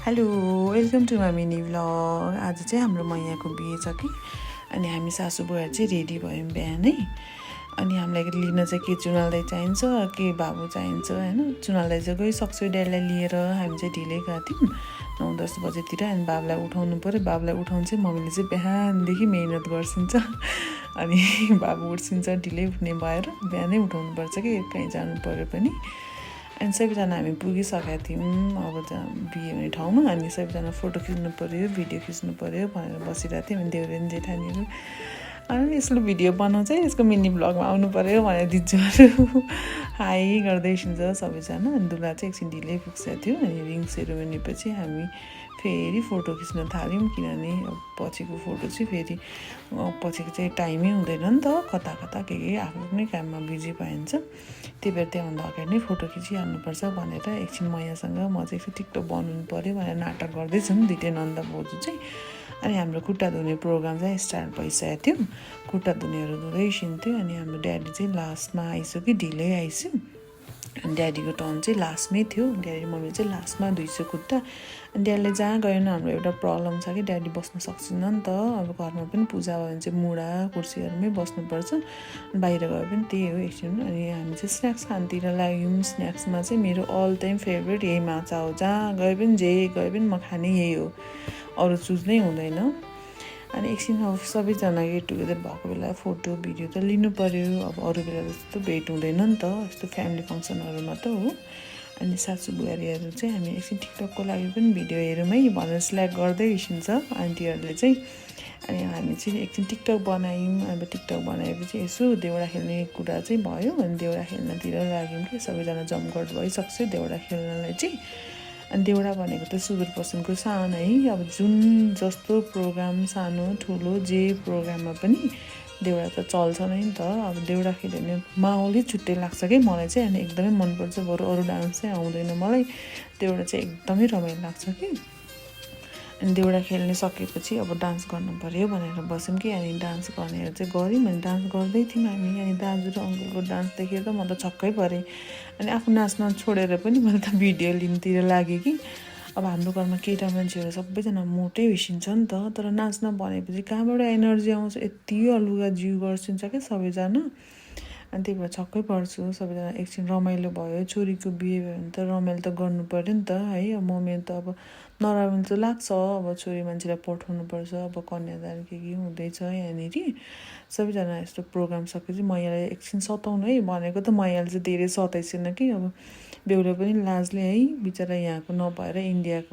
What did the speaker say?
Hello welcome to my mini vlog. आज चाहिँ हाम्रो मैयाको बिहे छ कि अनि हामी सासू बुवा चाहिँ रेडी भयौँ बिहानै। अनि हामीलाई लिन चाहिँ के चुनाल दाइ चाहिन्छ के बाबु चाहिन्छ होइन। चुनाल दाइ चाहिँ गइसक्छु ड्याडीलाई लिएर हामी चाहिँ ढिलै गएको थियौँ 9-10 बजेतिर। अनि बाबुलाई उठाउनु पऱ्यो। बाबुलाई उठाउनु चाहिँ मम्मीले चाहिँ बिहानदेखि मिहिनेत गर्छिन्छ अनि बाबु उठ्छिन्छ ढिलै उठ्ने भएर बिहानै उठाउनुपर्छ कि कहीँ जानु पऱ्यो पनि। अनि सबैजना हामी पुगिसकेका थियौँ अब बिहे हुने ठाउँमा। अनि सबैजना फोटो खिच्नु पऱ्यो भिडियो खिच्नु पऱ्यो भनेर बसिरहेको थियौँ। अनि देउरानी जेठानीहरू अनि यसको भिडियो बनाउँछ यसको मिनी भ्लगमा आउनु पऱ्यो भनेर दिदीहरू हाई गर्दै हिँड्छ सबैजना। अनि दुला चाहिँ एकछिन ढिलै पुग्छ थियो। अनि रिङ सेरोमनी पछि हामी फेरि फोटो खिच्न थाल्यौँ किनभने पछिको फोटो चाहिँ फेरि पछिको चाहिँ टाइमै हुँदैन नि त, कता कता के आफ्नो काममा बिजी भइन्छ। त्यही भएर त्योभन्दा अगाडि नै फोटो खिचिहाल्नुपर्छ भनेर एकछिन मैयासँग म चाहिँ एकछिन टिकटक बनाउनु पऱ्यो भनेर नाटक गर्दैछौँ दुइटै नन्द भाउजू चाहिँ। अनि हाम्रो खुट्टा धुने प्रोग्राम चाहिँ स्टार्ट भइसकेको थियो। खुट्टा धुनेहरू धुँदै सिन्थ्यो। अनि हाम्रो ड्याडी चाहिँ लास्टमा आइसक्यो कि ढिलै आइसक्यो। अनि ड्याडीको टर्न चाहिँ लास्टमै थियो। ड्याडी मम्मी चाहिँ लास्टमा धुइसक्यो खुट्टा। अनि ड्याडीले जहाँ गयो भने हाम्रो एउटा प्रब्लम छ कि ड्याडी बस्न सक्दैन नि त। अब घरमा पनि पूजा भयो भने चाहिँ मुढा कुर्सीहरूमै बस्नुपर्छ। बाहिर गयो पनि त्यही हो एकछिन। अनि हामी चाहिँ स्न्याक्स खानतिर लाग्यौँ। स्न्याक्समा चाहिँ मेरो अल टाइम फेभरेट यही माछा हो। जहाँ गए पनि जे गए पनि म खाने यही हो, अरू चुज नै हुँदैन। अनि एकछिन अब सबैजना गेट टुगेदर भएको बेला फोटो भिडियो त लिनु पऱ्यो। अब अरू बेला जस्तो भेट हुँदैन नि त, यस्तो फ्यामिली फङ्सनहरूमा त हो। अनि सासू बुहारीहरू चाहिँ हामी एकछिन टिकटकको लागि पनि भिडियो हेरौँ है भनेर सिलेक्ट गर्दै हिँड्छ आन्टीहरूले चाहिँ। अनि हामी चाहिँ एकछिन टिकटक बनायौँ। अब टिकटक बनाएपछि यसो देउडा खेल्ने कुरा चाहिँ भयो। अनि देउडा खेल्नतिर लाग्यौँ कि सबैजना जमघट भइसक्छ देउडा खेल्नलाई चाहिँ। अनि देउडा भनेको त सुदूरपश्चिमको सानो है। अब जुन जस्तो प्रोग्राम सानो ठुलो जे प्रोग्राममा पनि देउडा त चल्छ नै नि त। अब देउडा खेल्यो भने माहौलै छुट्टै लाग्छ कि मलाई चाहिँ। अनि एकदमै मनपर्छ। बरु अरू डान्स चाहिँ आउँदैन मलाई, देउडा चाहिँ एकदमै रमाइलो लाग्छ कि। अनि देउडा खेल्ने सकेपछि अब डान्स गर्नु पऱ्यो भनेर बस्यौँ कि। अनि डान्स गर्नेहरू चाहिँ गऱ्यौँ। अनि डान्स गर्दै थियौँ हामी। अनि दाजु र अङ्कलको डान्स देखेर त म त छक्कै परेँ। अनि आफू नाच्न छोडेर पनि मैले त भिडियो लिनुतिर लागेँ कि। अब हाम्रो घरमा केटा मान्छेहरू सबैजना मोटै होइसिन्छ नि त। तर नाच्न भनेपछि कहाँबाट एनर्जी आउँछ, यति अलुगा जिउ गर्छिन्छ क्या सबैजना। अनि त्यही भएर छक्कै पर्छु। सबैजना एकछिन रमाइलो भयो। छोरीको बिहे भयो भने त रमाइलो त गर्नु पऱ्यो नि त है। अब मम्मी त अब नरमाइलो त लाग्छ। अब छोरी मान्छेलाई पठाउनुपर्छ। अब कन्यादान के हुँदैछ यहाँनिर। सबैजना यस्तो प्रोग्राम सकेपछि मैयालाई एकछिन सताउनु है भनेको त मैयाले चाहिँ धेरै सताइछिन कि। अब बेहुला पनि लाजले है बिचरा यहाँको नभएर इन्डियाको